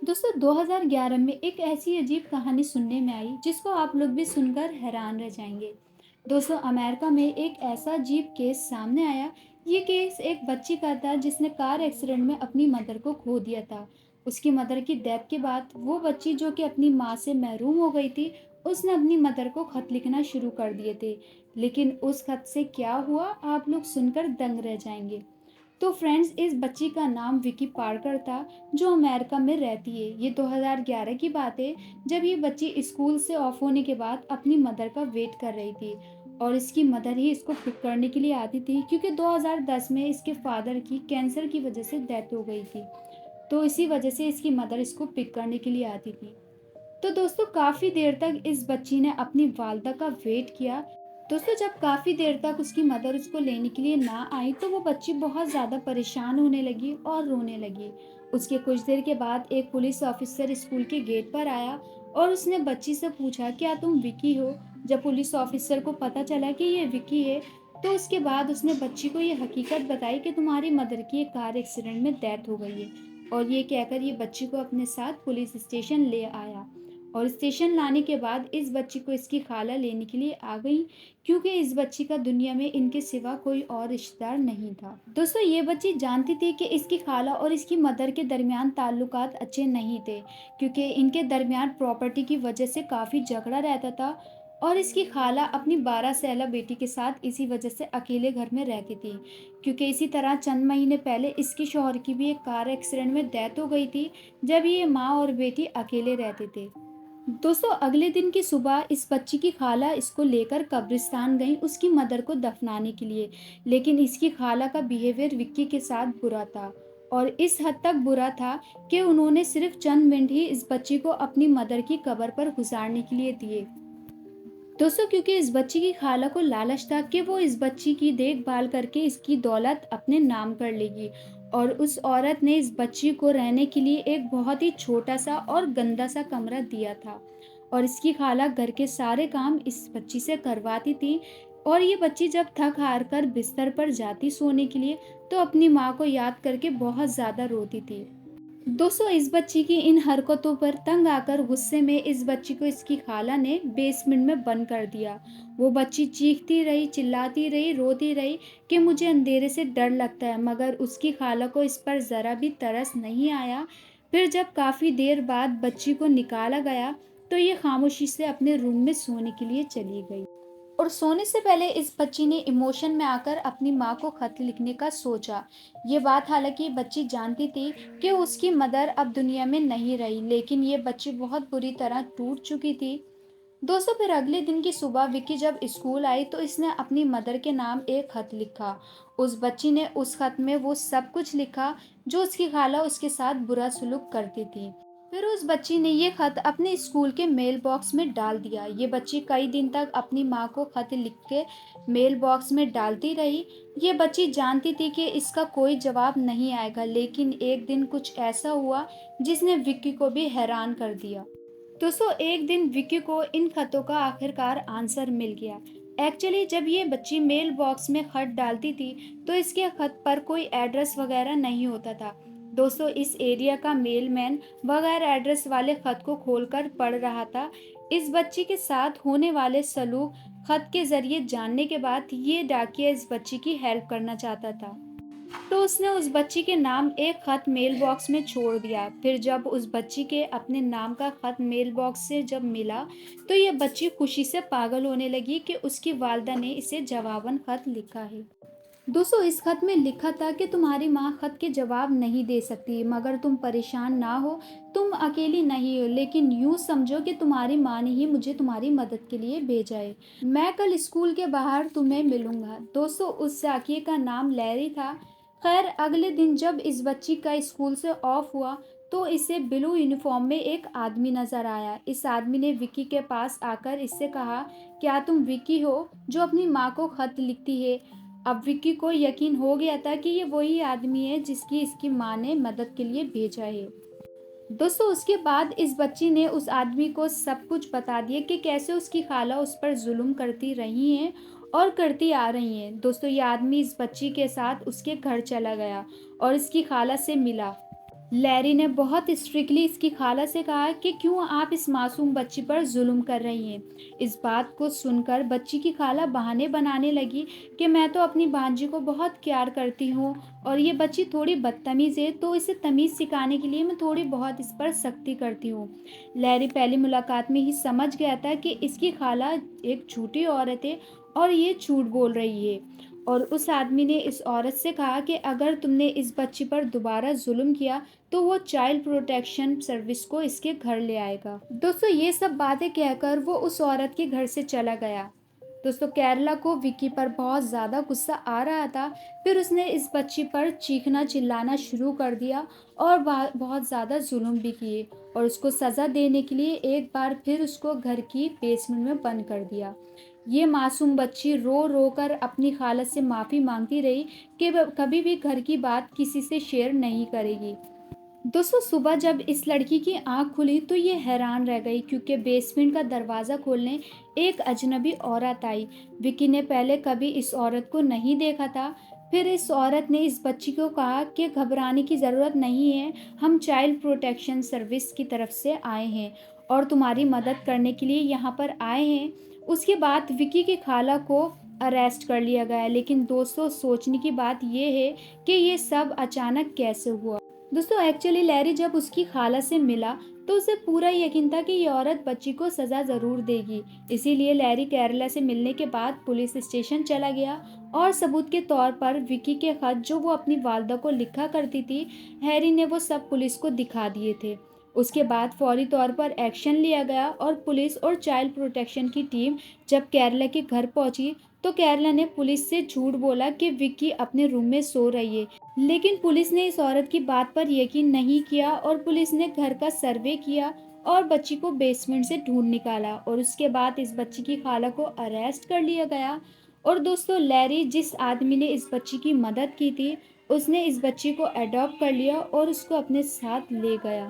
दोस्तों 2011 में एक ऐसी अजीब कहानी सुनने में आई जिसको आप लोग भी सुनकर हैरान रह जाएंगे। दोस्तों अमेरिका में एक ऐसा अजीब केस सामने आया। ये केस एक बच्ची का था जिसने कार एक्सीडेंट में अपनी मदर को खो दिया था। उसकी मदर की डेथ के बाद वो बच्ची जो कि अपनी माँ से महरूम हो गई थी, उसने अपनी मदर को खत लिखना शुरू कर दिए थे। लेकिन उस खत से क्या हुआ आप लोग सुनकर दंग रह जाएंगे। तो फ्रेंड्स, इस बच्ची का नाम विकी पार्कर था, जो अमेरिका में रहती है। ये 2011 की बात है, जब ये बच्ची स्कूल से ऑफ होने के बाद अपनी मदर का वेट कर रही थी। और इसकी मदर ही इसको पिक करने के लिए आती थी, क्योंकि 2010 में इसके फादर की कैंसर की वजह से डेथ हो गई थी। तो इसी वजह से इसकी मदर इसको पिक करने के लिए आती थी। तो दोस्तों काफ़ी देर तक इस बच्ची ने अपनी वालदा का वेट किया। दोस्तों जब काफ़ी देर तक उसकी मदर उसको लेने के लिए ना आई, तो वो बच्ची बहुत ज़्यादा परेशान होने लगी और रोने लगी। उसके कुछ देर के बाद एक पुलिस ऑफिसर स्कूल के गेट पर आया और उसने बच्ची से पूछा, क्या तुम विकी हो? जब पुलिस ऑफिसर को पता चला कि ये विकी है, तो उसके बाद उसने बच्ची को ये हकीकत बताई कि तुम्हारी मदर की एक कार एक्सीडेंट में डेथ हो गई है। और ये कहकर ये बच्ची को अपने साथ पुलिस स्टेशन ले आया। और स्टेशन लाने के बाद इस बच्ची को इसकी खाला लेने के लिए आ गई, क्योंकि इस बच्ची का दुनिया में इनके सिवा कोई और रिश्तेदार नहीं था। दोस्तों ये बच्ची जानती थी कि इसकी खाला और इसकी मदर के दरमियान ताल्लुकात अच्छे नहीं थे, क्योंकि इनके दरमियान प्रॉपर्टी की वजह से काफ़ी झगड़ा रहता था। और इसकी खाला अपनी 12 साला बेटी के साथ इसी वजह से अकेले घर में रहती थी, क्योंकि इसी तरह चंद महीने पहले इसके शौहर की भी एक कार एक्सीडेंट में डेथ हो गई थी, जब ये माँ और बेटी अकेले रहते थे। दोस्तों अगले दिन की सुबह इस बच्ची की खाला इसको लेकर कब्रिस्तान गई उसकी मदर को दफनाने के लिए। लेकिन इसकी खाला का बिहेवियर विक्की के साथ बुरा था, और इस हद तक बुरा था कि उन्होंने सिर्फ चंद मिनट ही इस बच्ची को अपनी मदर की कब्र पर गुजारने के लिए दिए। दोस्तों क्योंकि इस बच्ची की खाला को लालच था कि वो इस बच्ची की देखभाल करके इसकी दौलत अपने नाम कर लेगी। और उस औरत ने इस बच्ची को रहने के लिए एक बहुत ही छोटा सा और गंदा सा कमरा दिया था। और इसकी खाला घर के सारे काम इस बच्ची से करवाती थी। और ये बच्ची जब थक हार कर बिस्तर पर जाती सोने के लिए, तो अपनी माँ को याद करके बहुत ज़्यादा रोती थी। दोस्तों इस बच्ची की इन हरकतों पर तंग आकर गुस्से में इस बच्ची को इसकी खाला ने बेसमेंट में बंद कर दिया। वो बच्ची चीखती रही, चिल्लाती रही, रोती रही कि मुझे अंधेरे से डर लगता है, मगर उसकी खाला को इस पर ज़रा भी तरस नहीं आया। फिर जब काफ़ी देर बाद बच्ची को निकाला गया, तो ये खामोशी से अपने रूम में सोने के लिए चली गई। और सोने से पहले इस बच्ची ने इमोशन में आकर अपनी माँ को खत लिखने का सोचा। ये बात हालांकि बच्ची जानती थी कि उसकी मदर अब दुनिया में नहीं रही, लेकिन ये बच्ची बहुत बुरी तरह टूट चुकी थी। दोस्तों फिर अगले दिन की सुबह विक्की जब स्कूल आई, तो इसने अपनी मदर के नाम एक खत लिखा। उस बच्ची ने उस खत में वो सब कुछ लिखा जो उसकी खाला उसके साथ बुरा सलूक करती थी। फिर उस बच्ची ने ये खत अपने स्कूल के मेल बॉक्स में डाल दिया। ये बच्ची कई दिन तक अपनी माँ को खत लिख के मेल बॉक्स में डालती रही। ये बच्ची जानती थी कि इसका कोई जवाब नहीं आएगा, लेकिन एक दिन कुछ ऐसा हुआ जिसने विक्की को भी हैरान कर दिया। दोस्तों एक दिन विक्की को इन खतों का आखिरकार आंसर मिल गया। एक्चुअली जब ये बच्ची मेल बॉक्स में खत डालती थी, तो इसके खत पर कोई एड्रेस वगैरह नहीं होता था। दोस्तों इस एरिया का मेलमैन बगैर एड्रेस वाले खत को खोलकर पढ़ रहा था। इस बच्ची के साथ होने वाले सलूक खत के जरिए जानने के बाद ये डाकिया इस बच्ची की हेल्प करना चाहता था। तो उसने उस बच्ची के नाम एक खत मेल बॉक्स में छोड़ दिया। फिर जब उस बच्ची के अपने नाम का खत मेल बॉक्स से जब मिला, तो ये बच्ची खुशी से पागल होने लगी कि उसकी वालदा ने इसे जवाबन खत लिखा है। दोस्तों इस खत में लिखा था कि तुम्हारी माँ खत के जवाब नहीं दे सकती, मगर तुम परेशान ना हो, तुम अकेली नहीं हो, लेकिन यूं समझो कि तुम्हारी माँ ने ही मुझे तुम्हारी मदद के लिए भेजा है। मैं कल स्कूल के बाहर तुम्हें मिलूंगा। दोस्तों उस जाकिए का नाम लैरी था। खैर अगले दिन जब इस बच्ची का स्कूल से ऑफ हुआ, तो इसे ब्लू यूनिफॉर्म में एक आदमी नजर आया। इस आदमी ने विकी के पास आकर इससे कहा, क्या तुम विकी हो जो अपनी माँ को खत लिखती है? अब विक्की को यकीन हो गया था कि ये वही आदमी है जिसकी इसकी माँ ने मदद के लिए भेजा है। दोस्तों उसके बाद इस बच्ची ने उस आदमी को सब कुछ बता दिया कि कैसे उसकी खाला उस पर जुल्म करती रही हैं और करती आ रही हैं। दोस्तों ये आदमी इस बच्ची के साथ उसके घर चला गया और इसकी खाला से मिला। लैरी ने बहुत स्ट्रिक्टली इसकी खाला से कहा कि क्यों आप इस मासूम बच्ची पर जुल्म कर रही हैं। इस बात को सुनकर बच्ची की खाला बहाने बनाने लगी कि मैं तो अपनी भांजी को बहुत प्यार करती हूँ और ये बच्ची थोड़ी बदतमीज़ है, तो इसे तमीज़ सिखाने के लिए मैं थोड़ी बहुत इस पर सख्ती करती हूँ। लैरी पहली मुलाकात में ही समझ गया था कि इसकी खाला एक झूठी औरत है और ये झूठ बोल रही है। और उस आदमी ने इस औरत से कहा कि अगर तुमने इस बच्ची पर दोबारा जुल्म किया तो वो चाइल्ड प्रोटेक्शन सर्विस को इसके घर ले आएगा। दोस्तों ये सब बातें कहकर वो उस औरत के घर से चला गया। दोस्तों केरला को विकी पर बहुत ज़्यादा गुस्सा आ रहा था। फिर उसने इस बच्ची पर चीखना चिल्लाना शुरू कर दिया और बहुत ज़्यादा जुल्म भी किए और उसको सज़ा देने के लिए एक बार फिर उसको घर की बेसमेंट में बंद कर दिया। ये मासूम बच्ची रो रो कर अपनी खाला से माफ़ी मांगती रही कि वह कभी भी घर की बात किसी से शेयर नहीं करेगी। दोस्तों सुबह जब इस लड़की की आंख खुली तो ये हैरान रह गई क्योंकि बेसमेंट का दरवाज़ा खोलने एक अजनबी औरत आई। विकी ने पहले कभी इस औरत को नहीं देखा था। फिर इस औरत ने इस बच्ची को कहा कि घबराने की ज़रूरत नहीं है, हम चाइल्ड प्रोटेक्शन सर्विस की तरफ से आए हैं और तुम्हारी मदद करने के लिए यहाँ पर आए हैं। उसके बाद विकी की खाला को अरेस्ट कर लिया गया, लेकिन दोस्तों सोचने की बात यह है कि ये सब अचानक कैसे हुआ। दोस्तों एक्चुअली लैरी जब उसकी खाला से मिला तो उसे पूरा यकीन था कि ये औरत बच्ची को सज़ा ज़रूर देगी। इसीलिए लैरी केरला से मिलने के बाद पुलिस स्टेशन चला गया और सबूत के तौर पर विकी के खत जो वो अपनी वालदा को लिखा करती थी, हैरी ने वो सब पुलिस को दिखा दिए थे। उसके बाद फौरी तौर पर एक्शन लिया गया और पुलिस और चाइल्ड प्रोटेक्शन की टीम जब केरला के घर पहुंची तो केरला ने पुलिस से झूठ बोला कि विक्की अपने रूम में सो रही है। लेकिन पुलिस ने इस औरत की बात पर यकीन नहीं किया और पुलिस ने घर का सर्वे किया और बच्ची को बेसमेंट से ढूंढ निकाला और उसके बाद इस बच्ची की खाला को अरेस्ट कर लिया गया। और दोस्तों लैरी जिस आदमी ने इस बच्ची की मदद की थी उसने इस बच्ची को अडॉप्ट कर लिया और उसको अपने साथ ले गया।